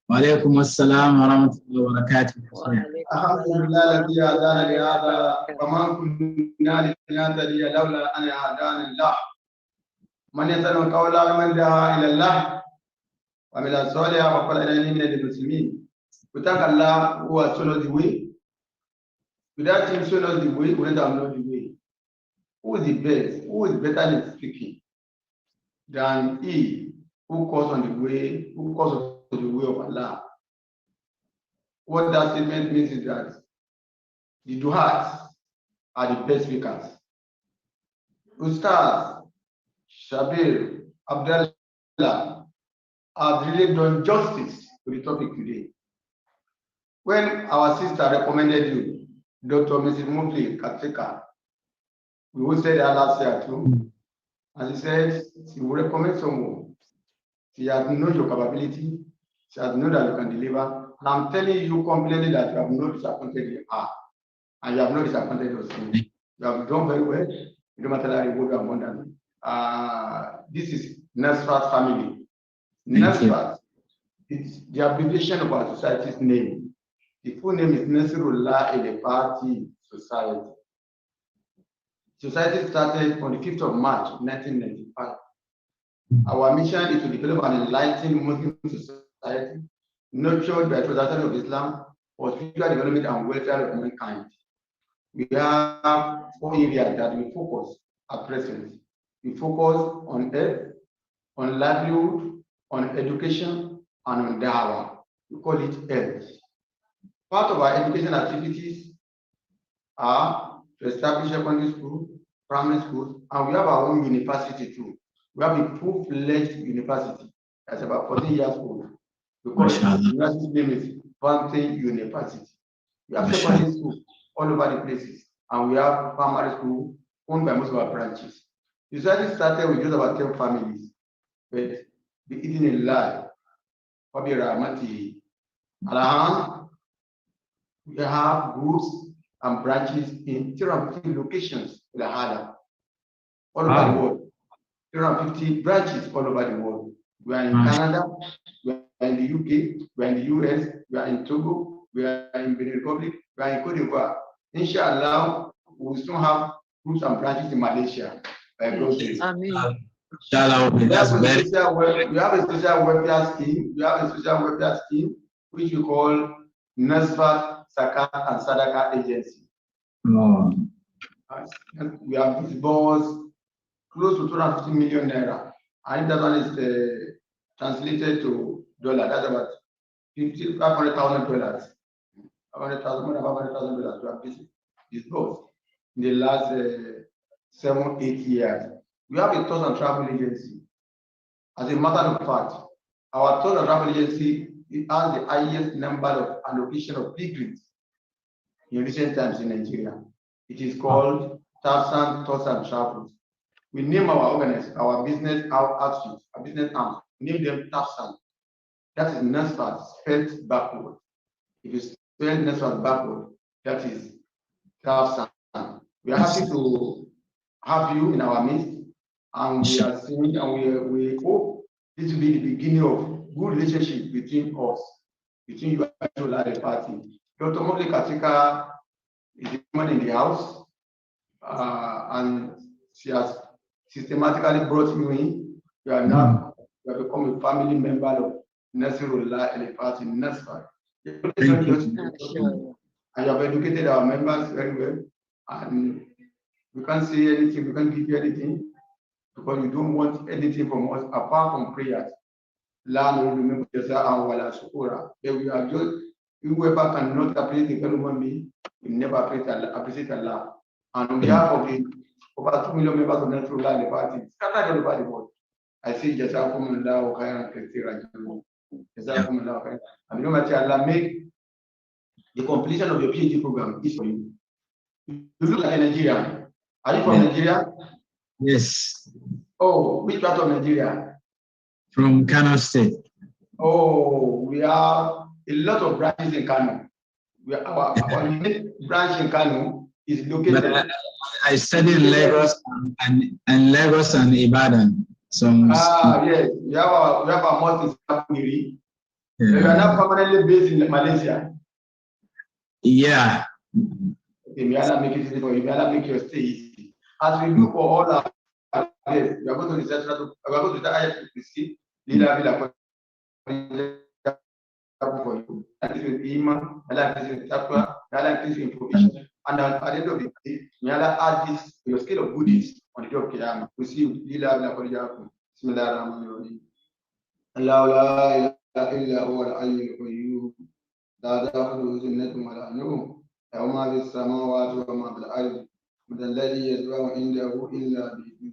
Wa alaikum assalam wa rahmatullahi wa barakatuh. الحمد لله الذي هدانا لهذا وما كنا لنهتدي لولا أن هدانا الله من يسأل قولا من دعا إلى الله وعمل صالحا وقال إنني من المسلمين. We thank Allah who has shown us the way. Without Him showing us the way, we would not have known the way. Who is the best? Who is better in speaking than He who calls on the way, who calls on the way of Allah? What that statement means is that the du'ats are the best speakers. Ustaz, Shabir, Abdullah have really done justice to the topic today. When our sister recommended you, Dr. Mrs. Mufli Katrika, we will say that last year too, and she said she will recommend someone. She has known your capability, she has known that you can deliver, and I'm telling you completely that you have not disappointed her, and you have not disappointed us. You have done very well. No matter how you work abundantly. This is Nasfat family. Nasfat is the abbreviation of our society's name. The full name is Nasrullah Party Society. Society started on the 5th of March 1995. Our mission is to develop an enlightened Muslim society nurtured by the tradition of Islam for spiritual development and welfare of mankind. We have 4 areas that we focus at present. We focus on health, on livelihood, on education, and on dawah. We call it health. Part of our education activities are to establish secondary school, primary schools, and we have our own university too. We have a full-fledged university that's about 14 years old. We call it the university name is Fountain University. We have secondary schools all over the places, and we have primary school owned by most of our branches. The society started with just about 10 families, but the eating in life, Fabi Rahmati, Alahan, we have groups and branches in 350 locations in the Hada, all over the world. 350 branches all over the world. We are in Canada, we are in the UK, we are in the US, we are in Togo, we are in Benin Republic, we are in Cote d'Ivoire. Inshallah, we will soon have groups and branches in Malaysia. We have a social welfare scheme. We have a social welfare scheme which we call Nasfat Zakat and Sadaqah Agency. We have disbursed close to 250 million naira. And that one is translated to dollar. That's about $500,000. More than $500,000 we have disbursed in the last 7-8 years. We have a tour and travel agency. As a matter of fact, our tour and travel agency has the highest number of allocation of pilgrims in recent times in Nigeria. It is called Tafsan Tours and Travels. We name our business outfit, our business arm, name them Tafsan. That is Nasfat spelled backward. If you spell Nasfat backward, that is Tafsan. We are happy to have you in our midst, and we are seeing and we hope this will be the beginning of good relationship between us, between you and the party. Dr. Mokli Katika is the woman in the house, and she has systematically brought you in. You are now you have become a family member of Nasrullah El Party Nasfat. And you have educated our members very well. And we can't say anything, we can't give you anything because you don't want anything from us apart from prayers. Then we are just whoever cannot appreciate the human being, we never appreciate Allah. And on behalf of the over 2 million members of Nasrullah the party, scattered all over the world, I say Jazakumullahu khairan kathira. Jazakumullahu khairan. And no matter Allah make the completion of your PhD program is for you. You look like a Nigerian. Are you from Nigeria? Yes. Oh, which part of Nigeria? From Kano State. Oh, we have a lot of branches in Kano. Our main branch in Kano is located. But I studied in Lagos and Lagos and Ibadan. Yes, we have a mosque in Sapiri. We are now permanently based in Malaysia. Yeah. Okay, may Allah make it easy for you. May Allah make your stay easy. As we do for all our days, we are going to recite the ayat to see. Lila bila for you. That is with iman, Allah is with taqwa, Allah is with provision. And at the end of the day, may Allah add this to your scale of goodies on the day of Qiyamah. We see Lila bila for Bismillah ar-Rahman ar-Rahim. Allah la ilaha illa huwa al-hayy al-qayyum. لا تأخذه سنة ولا نوم له ما في السماوات وما في الأرض من الذي يشفع عنده إلا بإذنه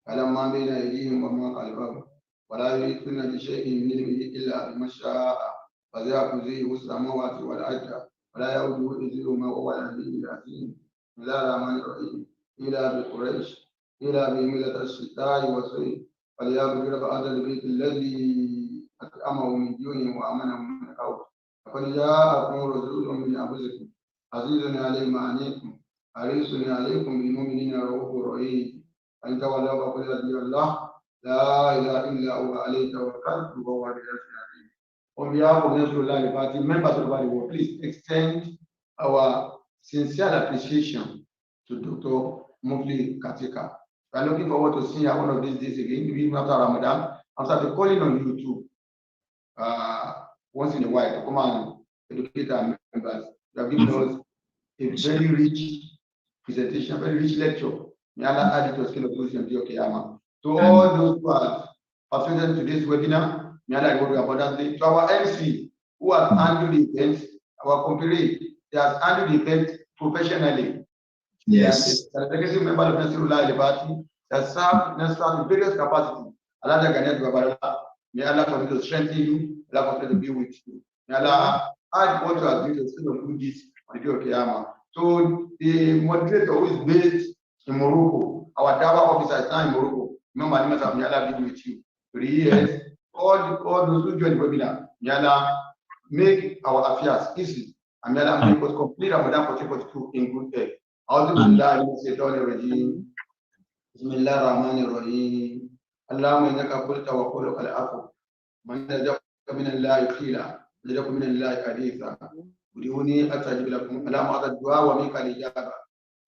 يعلم ما بين أيديهم وما خلفهم ولا يحيطون بشيء من علمه إلا بما شاء وسع كرسيه السماوات والأرض ولا يؤوده حفظهما وهو العلي العظيم بسم الله الرحمن الرحيم إلى بقريش إلى بملة الشتاء والصيف فليعبدوا رب هذا البيت الذي أطعمهم من جوع وآمنهم من خوف لقد جاءكم رسول من أنفسكم عزيز عليه ما عنيتم حريص عليكم بالمؤمنين رؤوف رحيم فإن تولوا فقل حسبي الله لا إله إلا هو عليه توكلت وهو رب العرش العظيم. On behalf of Nasrullah Party, members of the body, please extend our sincere appreciation to Dr. Mufli Katika. We are looking forward to seeing you one of these days again, even after Ramadan, after calling on YouTube. Once in a while to come and educate our members. You have given us a very rich presentation, very rich lecture. May Allah add it to a scale of goodness and be to all those who have participated in today's webinar, may Allah reward you abundantly. To our MC who has handled the event, our complaint, they have handled the event professionally. Yes. The legacy member of Nasrullah Party that served Nasrullah in various capacities. May Allah continue to strengthen you. Allah continue to be with you. May Allah add what you are doing to the of good deeds on the day of Qiyamah. So the moderator who is based in Morocco, our Dawa officer is now in Morocco. Remember, may Allah be with you. 3 years, all those who join the webinar, may Allah make our affairs easy. And may Allah make us complete Ramadan 1442 in good health. Bismillah ar-Rahman ar-Rahim. اللهم انك قلت وقولك العفو من رزقك من الله قيلا رزقك من الله حديثا ودوني استجب لكم اللهم هذا الدعاء ومنك الاجابه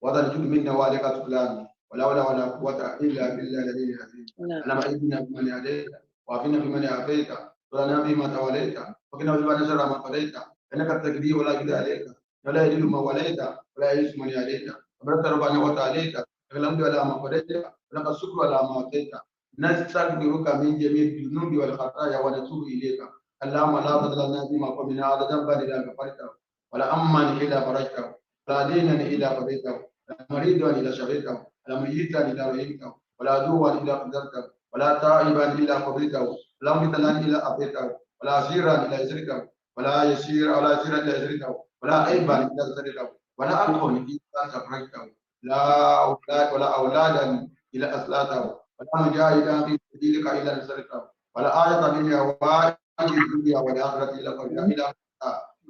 وهذا الجود منا وعليك تكلان ولا ولا قوه الا بالله الذي العظيم. اللهم اهدنا بمن هديت وعافنا بمن عافيت ولنا فيما توليت وقنا بما شر ما قضيت انك تقضي ولا يقضى عليك ولا يذل ما وليت ولا يعز من هديت تبارك ربنا وتعاليت الحمد على ما قضيت ولك الشكر على ما اتيت نستغفرك من جميع الذنوب والخطايا ونتوب اليك اللهم لا تضلنا بما قمنا عددا بل غفرته ولا اما الا فرجته ولا دينا الا قضيته ولا مريضا الا شفيته ولا ميتا الا رحمته ولا عدوا الا قدرته ولا تائبا الا قبلته ولا مبتلا الا ابيته ولا اسيرا الا يسرته ولا يسيرا الا يسرته ولا عيبا الا سترته ولا اخا الا سفرته ولا اولادا الا اصلاته ولا مجاهدا في سبيلك الا نصرته ولا آية من هوائج الدنيا والآخرة الا قبلها الى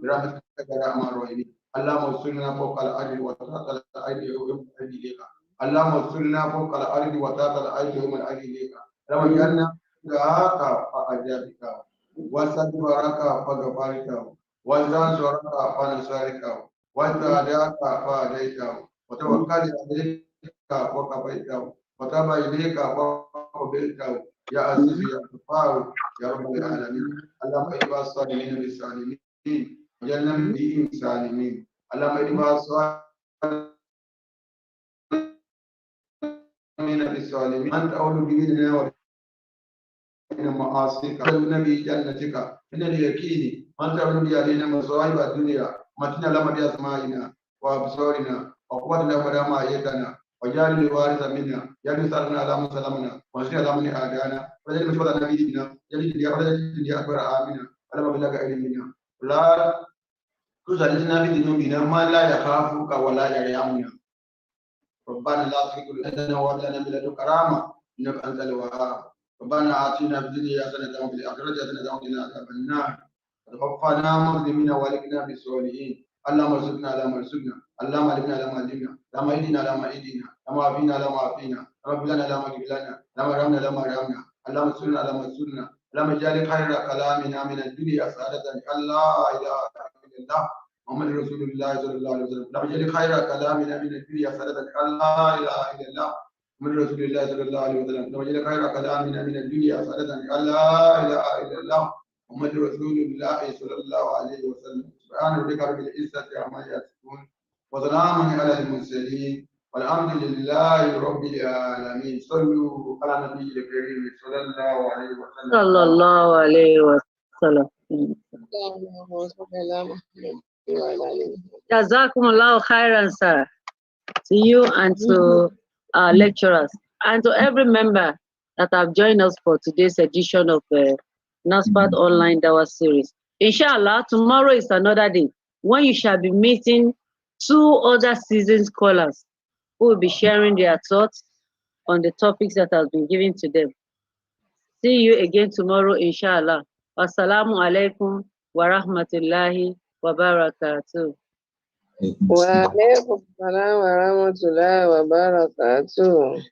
برحمتك يا ارحم الراحمين. اللهم انصرنا فوق الارض وتحت الارض يوم الارض اليك. اللهم انصرنا فوق الارض وتحت الارض يوم الارض اليك. اللهم اجعلنا دعاك فاجابك واستغفرك فغفرته واستنصرك فنصرك واتبعك فهديته وتوكل عليك وكفيته وتاب إليك وقبلته يا عزيز يا غفار يا رب العالمين. اللهم اجعل الصالحين بالصالحين وجعلنا من دينهم سالمين. اللهم اجعل الصالحين بالصالحين أنت أول بيدنا وبين معاصيك النبي جنتك من اليقين أنت أول بيدنا مصائب الدنيا متنا لما بأسمائنا وأبصارنا وقوتنا ولا ما أيدنا وجعل الوارث منا جعل ثارنا على من سلمنا وانصرنا على من عادانا وجعل مشورة نبينا جعل الدنيا أكبر آمنا على ما بلغ علمنا لا تزلنا في ذنوبنا ما لا يخافك ولا يرحمنا. ربنا لا تزغ قلوبنا وهب لنا من لدنك رحمة إنك أنت الوهاب. ربنا آتنا في الدنيا حسنة وفي الآخرة حسنة وقنا عذاب النار. وتوفنا مسلمين والحقنا بالصالحين. اللهم ارزقنا على ما رزقنا، اللهم علمنا على ما علمنا، اللهم اهدنا على ما هدينا، اللهم عافنا على ما عافينا، اللهم اغفر لنا على ما غفر لنا، اللهم ارحمنا على ما رحمنا، اللهم انصرنا على ما انصرنا، اللهم اجعل خير كلامنا من الدنيا سعادة أن لا إله إلا الله محمد رسول الله صلى الله عليه وسلم. اللهم اجعل خير كلامنا من الدنيا سعادة أن لا إله إلا الله محمد رسول الله صلى الله عليه وسلم. اللهم اجعل خير كلامنا من الدنيا سعادة أن لا إله إلا الله محمد رسول الله صلى الله عليه وسلم. سبحان ربك رب العزة عما يصفون وسلام على المرسلين والحمد لله رب العالمين. صلوا على النبي الكريم صلى الله عليه وسلم. صلى الله عليه وسلم. Jazakumullahu khairan, sir. To you and to our lecturers and to every member that have joined us for today's edition of the Nasfat Online Dawah series. Inshallah, tomorrow is another day when you shall be meeting 2 other seasoned scholars who will be sharing their thoughts on the topics that have been given to them. See you again tomorrow, inshallah. Assalamu alaikum wa rahmatullahi wa barakatuh. Wa alaikum salam wa rahmatullahi wa barakatuh.